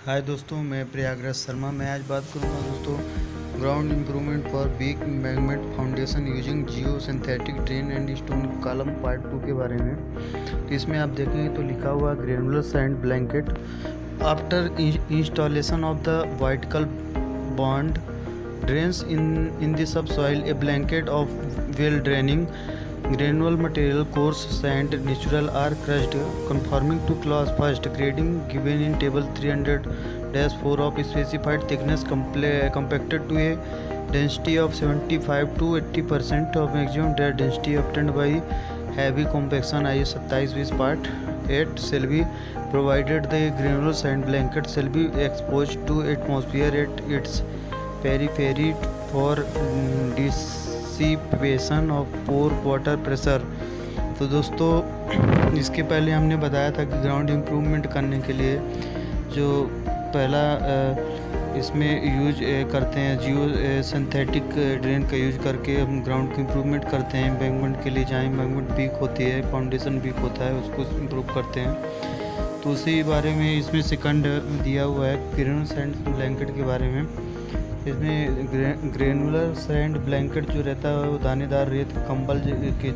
हाय दोस्तों, मैं प्रयागराज शर्मा। मैं आज बात करूंगा दोस्तों ground improvement for weak embankment foundation using geosynthetic drain and stone column part 2 के बारे में। तो इसमें आप देखेंगे तो लिखा हुआ granular sand blanket after installation of the vertical bond drains in the sub soil A blanket of well draining granular material coarse sand natural are crushed conforming to clause first grading given in table 300-4 of specified thickness compacted to a density of 75 to 80% of maximum density obtained by heavy compaction IS 2720 part 8 shall be provided the granular sand blanket shall be exposed to atmosphere at its periphery for dissipation of pore water pressure. तो दोस्तों इसके पहले हमने बताया था कि ground improvement करने के लिए जो पहला इसमें यूज करते हैं जियो सिंथेटिक ड्रेन का यूज करके हम ग्राउंड की इम्प्रूवमेंट करते हैं। एम्बैंकमेंट के लिए जहाँ एम्बैंकमेंट वीक होती है, फाउंडेशन वीक होता है, उसको इम्प्रूव करते हैं। तो उसी बारे में इसमें सेकंड दिया हुआ है ग्रेनुलर सैंड ब्लैंकेट के बारे में। इसमें ग्रेनुलर सैंड ब्लैंकेट जो रहता है वो दानेदार रेत कंबल की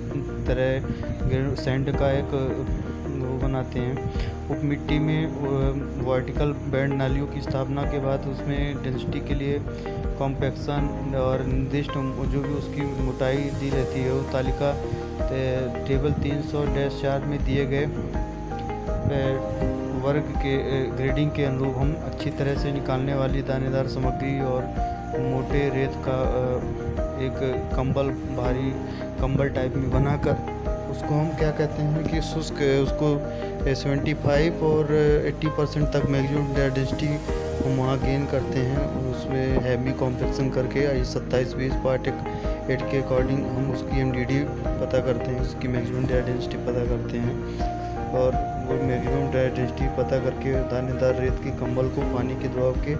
तरह सैंड का एक वो बनाते हैं। उप मिट्टी में वर्टिकल बैंड नालियों की स्थापना के बाद उसमें डेंसिटी के लिए कॉम्पैक्शन और निर्दिष्ट जो भी उसकी मोटाई दी रहती है वो तालिका टेबल 300-4 में दिए गए वर्ग के ग्रेडिंग के अनुरूप हम अच्छी तरह से निकालने वाली दानेदार सामग्री और मोटे रेत का एक कंबल, भारी कंबल टाइप में बनाकर उसको हम क्या कहते हैं कि शुष्क उसको 75 और 80% तक मैक्सिमम डेंसिटी हम वहाँ गेन करते हैं। उसमें हैवी कॉम्पैक्शन करके IS 2720 पार्ट 8 के अकॉर्डिंग हम उसकी MDD पता करते हैं, उसकी मैक्सिमम डेंसिटी पता करते हैं और वो मैक्सिमम डेंसिटी पता करके दानेदार रेत के कंबल को पानी के दबाव के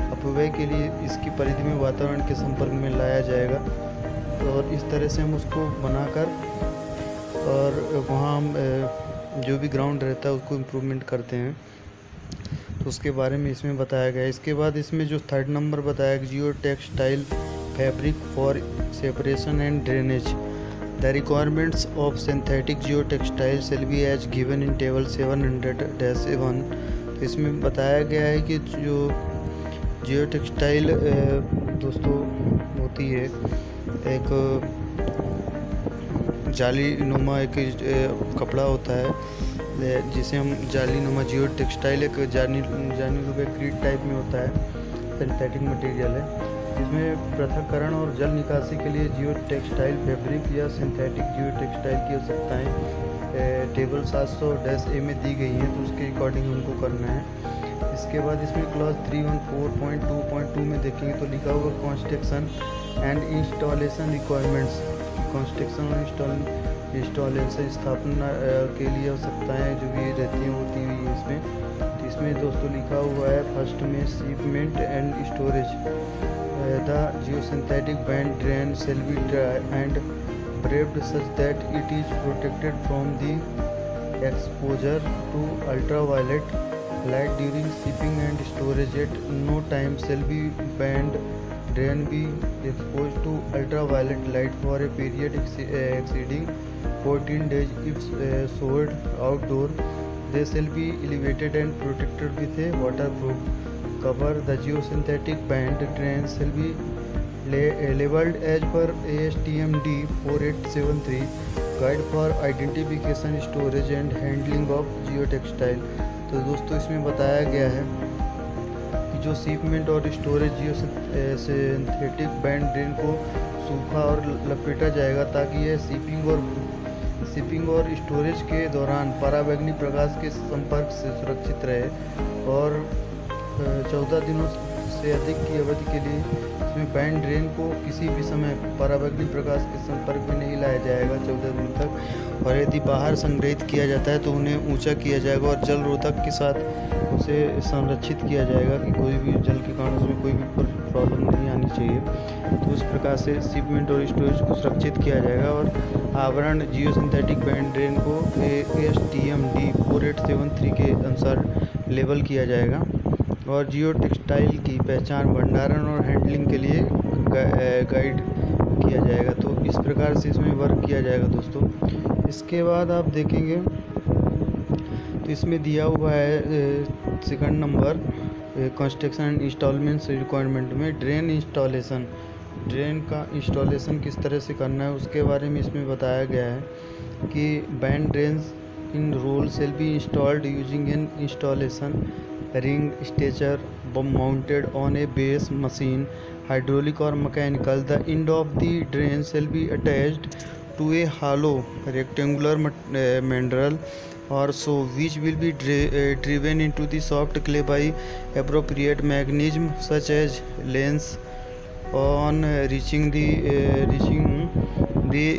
अपव्यय के लिए इसकी परिधि में वातावरण के संपर्क में लाया जाएगा। और इस तरह से हम उसको बनाकर और वहाँ हम जो भी ग्राउंड रहता है उसको इम्प्रूवमेंट करते हैं। तो उसके बारे में इसमें बताया गया है। इसके बाद इसमें जो थर्ड नंबर बताया गया geotextile fabric for separation and drainage The requirements of synthetic geotextile shall be as given in table 700-1। तो इसमें बताया गया है कि जो जियोटेक्सटाइल दोस्तों होती है एक जाली नुमा एक कपड़ा होता है जिसे हम जाली नुमा जियोटेक्सटाइल एक जाली नुमा क्रीट टाइप में होता है, सिंथेटिक मटेरियल है। इसमें पृथक्करण और जल निकासी के लिए जियो टेक्सटाइल फैब्रिक या सिंथेटिक जियो टेक्सटाइल की आवश्यकताएँ टेबल 700-A में दी गई हैं, तो उसके अकॉर्डिंग हमको करना है। इसके बाद इसमें क्लॉज 314.2.2 में देखेंगे तो लिखा होगा construction and installation requirements. Construction और इंस्टॉलेशन स्थापना के लिए आवश्यकताएँ जो भी रहती हैं होती हुई है इसमें। तो इसमें दोस्तों लिखा हुआ है फर्स्ट में shipment and storage. The geosynthetic band drain shall be dry and prepped such that it is protected from the exposure to ultraviolet light during shipping and storage. At no time shall be band drain be exposed to ultraviolet light for a period exceeding 14 days. If stored outdoor, they shall be elevated and protected with a waterproof cover. The geosynthetic band drains shall be labeled as per ASTM-D 4873 guide for identification, storage and handling of geotextile। तो दोस्तों इसमें बताया गया है कि जो shipment और storage जियो synthetic band drain को सूखा और लपेटा जाएगा ताकि यह शिपिंग और स्टोरेज के दौरान पराबैंगनी प्रकाश के संपर्क से सुरक्षित रहे और 14 दिनों से अधिक की अवधि के लिए इसमें बैंड ड्रेन को किसी भी समय पराबैंगनी प्रकाश के संपर्क में नहीं लाया जाएगा 14 दिन तक। और यदि बाहर संग्रहित किया जाता है तो उन्हें ऊंचा किया जाएगा और जल रोधक के साथ उसे संरक्षित किया जाएगा कि कोई भी जल के कारण उसमें कोई भी प्रॉब्लम नहीं आनी चाहिए। तो उस प्रकार से शिपमेंट और स्टोरेज को सुरक्षित किया जाएगा। और आवरण जियो सिंथेटिक बैंड ड्रेन को ASTM-D 4873 के अनुसार लेबल किया जाएगा। और जियो टेक्सटाइल की पहचान, भंडारण और हैंडलिंग के लिए गाइड किया जाएगा। तो इस प्रकार से इसमें वर्क किया जाएगा दोस्तों। इसके बाद आप देखेंगे तो इसमें दिया हुआ है second number construction and installments requirement में ड्रेन इंस्टॉलेशन। ड्रेन का इंस्टॉलेशन किस तरह से करना है उसके बारे में इसमें बताया गया है कि band drains in roll shall be installed using an installation ring stretcher mounted on a base machine, hydraulic or mechanical. The end of the drain shall be attached to a hollow rectangular mandrel or so, which will be driven into the soft clay by appropriate mechanism such as lens. On reaching the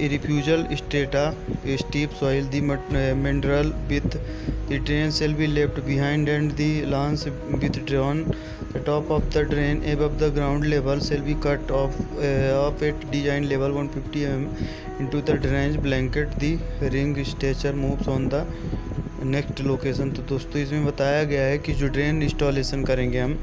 refusal strata, steep soil, the mandrel with the drain shall be left behind and the lance withdrawn. The top of the drain above the ground level shall be cut off at design level 150 mm into the drainage blanket. The ring stretcher moves on the next location. तो दोस्तों इसमें बताया गया है कि जो drain installation करेंगे हम,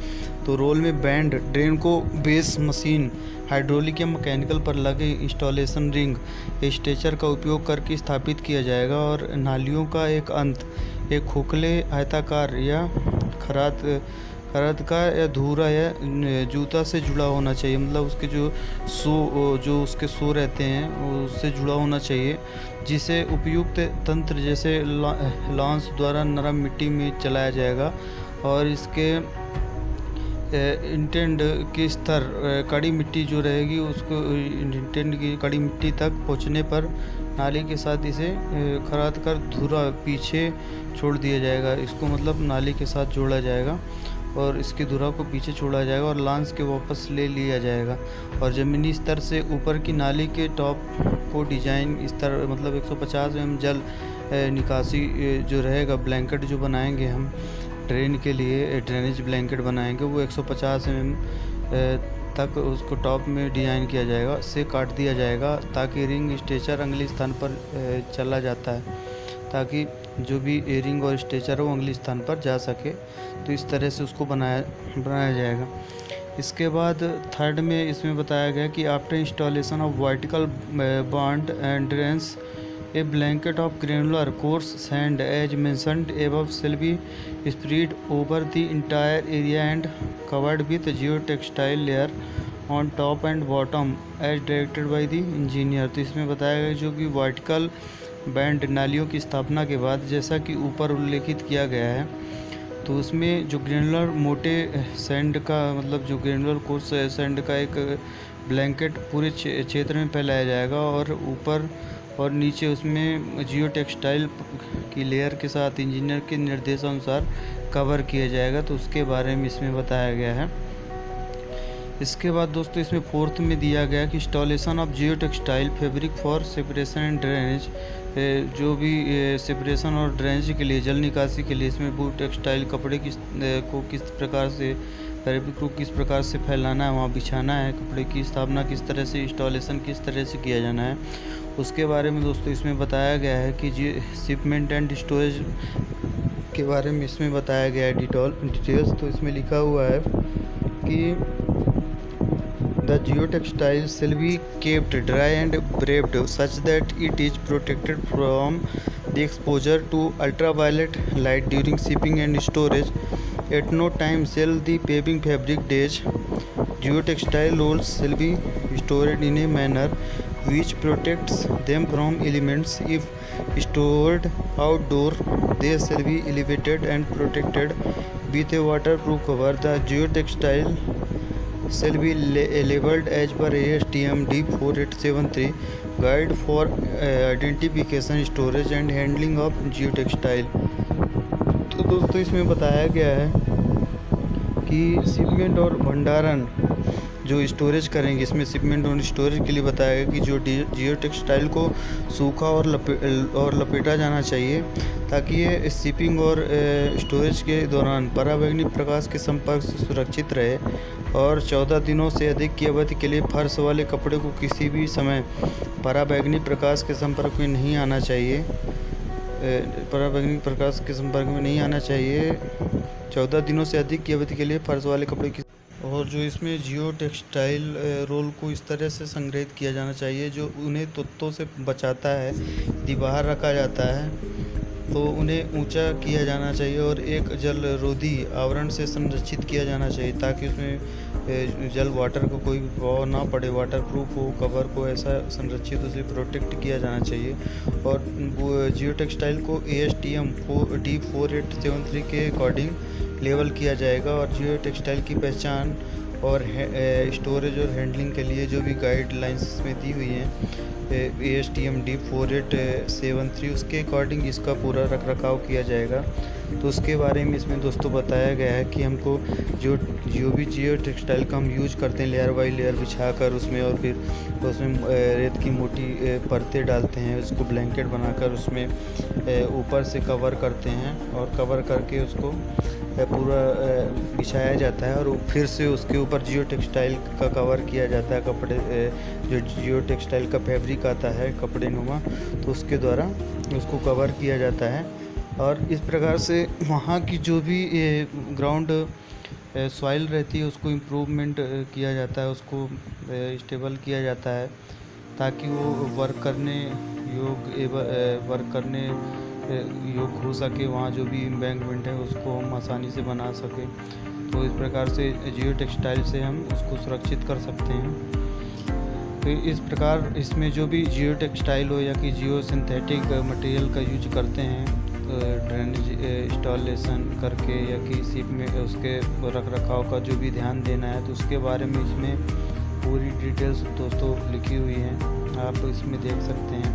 तो रोल में बैंड ड्रेन को बेस मशीन हाइड्रोलिक या मैकेनिकल पर लगे इंस्टॉलेशन रिंग स्ट्रेचर का उपयोग करके स्थापित किया जाएगा और नालियों का एक अंत एक खोखले आयताकार या खराद का या धूरा या जूता से जुड़ा होना चाहिए। मतलब उसके जो उसके सो रहते हैं उससे जुड़ा होना चाहिए, जिसे उपयुक्त तंत्र जैसे लांस द्वारा नरम मिट्टी में चलाया जाएगा और इसके इंटेंड की स्तर कड़ी मिट्टी जो रहेगी उसको इंटेंड की कड़ी मिट्टी तक पहुंचने पर नाली के साथ इसे खराद कर धुरा पीछे छोड़ दिया जाएगा। इसको मतलब नाली के साथ जोड़ा जाएगा और इसके धुरा को पीछे छोड़ा जाएगा और लांस के वापस ले लिया जाएगा और ज़मीनी स्तर से ऊपर की नाली के टॉप को डिजाइन स्तर मतलब 150 mm जल निकासी जो रहेगा ब्लैंकेट जो बनाएंगे हम ड्रेन के लिए ड्रेनेज ब्लैंकेट बनाएंगे वो 150 mm तक उसको टॉप में डिज़ाइन किया जाएगा, से काट दिया जाएगा ताकि रिंग स्ट्रेचर अगले स्थान पर चला जाता है, ताकि जो भी रिंग और स्ट्रेचर हो अगले स्थान पर जा सके। तो इस तरह से उसको बनाया जाएगा। इसके बाद थर्ड में इसमें बताया गया कि after installation of vertical bond and drains a blanket of granular coarse sand as mentioned above shall be spread over the entire area and covered with geotextile layer on top and bottom as directed by the engineer. तो इसमें बताया गया जो कि vertical band नालियों की स्थापना के बाद जैसा कि ऊपर उल्लेखित किया गया है, तो उसमें जो ग्रेनुलर मोटे सैंड का मतलब जो ग्रेनुलर कोर्स सैंड का एक ब्लैंकेट पूरे क्षेत्र में फैलाया जाएगा और ऊपर और नीचे उसमें जियो टेक्सटाइल की लेयर के साथ इंजीनियर के निर्देशानुसार कवर किया जाएगा। तो उसके बारे में इसमें बताया गया है। इसके बाद दोस्तों इसमें फोर्थ में दिया गया कि installation of Jio textile fabric for separation and drainage, जो भी सेपरेशन और ड्रेनेज के लिए जल निकासी के लिए इसमें वो टेक्सटाइल कपड़े को किस प्रकार से फैब्रिक को किस प्रकार से फैलाना है, वहाँ बिछाना है, कपड़े की स्थापना किस तरह से, इंस्टॉलेशन किस तरह से किया जाना है, उसके बारे में दोस्तों इसमें बताया गया है कि शिपमेंट एंड स्टोरेज के बारे में इसमें बताया गया है डिटेल्स। तो इसमें लिखा हुआ है कि The geotextile shall be kept dry and wrapped such that it is protected from the exposure to ultraviolet light during shipping and storage. At no time shall the paving fabric dash. Geotextile rolls shall be stored in a manner which protects them from elements. If stored outdoor, they shall be elevated and protected with a waterproof cover. The geotextile shall be labeled as per ASTM D4873 guide for identification, storage and handling of geotextile। तो दोस्तों इसमें बताया गया है कि shipment और भंडारण जो स्टोरेज करेंगे, इसमें शिपमेंट और स्टोरेज के लिए बताया गया कि जो जियो टेक्सटाइल को सूखा और लपेटा जाना चाहिए ताकि ये शिपिंग और स्टोरेज के दौरान पराबैंगनी प्रकाश के संपर्क से सुरक्षित रहे और 14 दिनों से अधिक की अवधि के लिए फर्श वाले कपड़े को किसी भी समय पराबैंगनी प्रकाश के संपर्क में नहीं आना चाहिए, 14 दिनों से अधिक की अवधि के लिए फर्श वाले कपड़े की। और जो इसमें जियो टेक्सटाइल रोल को इस तरह से संग्रहित किया जाना चाहिए जो उन्हें तत्वों से बचाता है। यदि बाहर रखा जाता है तो उन्हें ऊंचा किया जाना चाहिए और एक जल रोधी आवरण से संरक्षित किया जाना चाहिए ताकि उसमें जल वाटर को कोई प्रभाव ना पड़े, वाटर प्रूफ हो कवर को, ऐसा संरक्षित उसे प्रोटेक्ट किया जाना चाहिए। और जियो टेक्सटाइल को ASTM D4873 के अकॉर्डिंग लेवल किया जाएगा। और जियो टेक्सटाइल की पहचान और स्टोरेज और हैंडलिंग के लिए जो भी गाइडलाइंस इसमें दी हुई हैं ASTM D4873 उसके अकॉर्डिंग इसका पूरा रख रखाव किया जाएगा। तो उसके बारे में इसमें दोस्तों बताया गया है कि हमको जो भी जियो टेक्सटाइल का हम यूज करते हैं लेयर बाई लेयर बिछा कर उसमें, और फिर उसमें रेत की मोटी परतें डालते हैं, उसको ब्लैंकेट बनाकर उसमें ऊपर से कवर करते हैं और कवर करके उसको पूरा बिछाया जाता है और फिर से उसके ऊपर जियो टेक्सटाइल का कवर किया जाता है। कपड़े जो जियो टेक्सटाइल का फैब्रिक आता है कपड़े नुमा, तो उसके द्वारा उसको कवर किया जाता है। और इस प्रकार से वहाँ की जो भी ग्राउंड सॉइल रहती है उसको इम्प्रूवमेंट किया जाता है, उसको स्टेबल किया जाता है ताकि वो वर्क करने योग हो सके। वहाँ जो भी एम्बैंकमेंट है उसको हम आसानी से बना सकें। तो इस प्रकार से जियो टेक्सटाइल से हम उसको सुरक्षित कर सकते हैं। तो इस प्रकार इसमें जो भी जियो टेक्सटाइल हो या कि जियो सिंथेटिक मटेरियल का यूज करते हैं ड्रेनेज इंस्टॉलेशन करके या कि शिप में उसके रख रखाव का जो भी ध्यान देना है, तो उसके बारे में इसमें पूरी डिटेल्स दोस्तों लिखी हुई हैं, आप इसमें देख सकते हैं।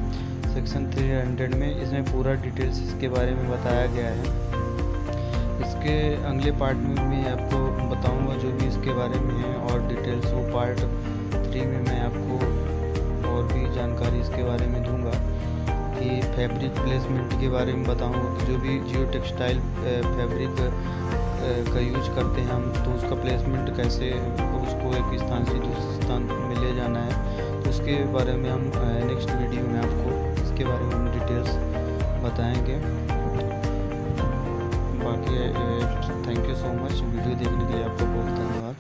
सेक्शन 300 में इसमें पूरा डिटेल्स इसके बारे में बताया गया है। इसके अगले पार्ट में मैं आपको बताऊंगा जो भी इसके बारे में है और डिटेल्स, वो पार्ट 3 में मैं आपको और भी जानकारी इसके बारे में दूंगा कि फैब्रिक प्लेसमेंट के बारे में बताऊंगा। जो भी जियो टेक्सटाइल फैब्रिक का यूज करते हैं हम, तो उसका प्लेसमेंट कैसे, उसको एक स्थान से दूसरे स्थान में ले जाना है, तो उसके बारे में हम नेक्स्ट वीडियो में आपको इसके बारे में हम डिटेल्स बताएंगे। बाकी thank you so much, video देखने के लिए आपका बहुत धन्यवाद।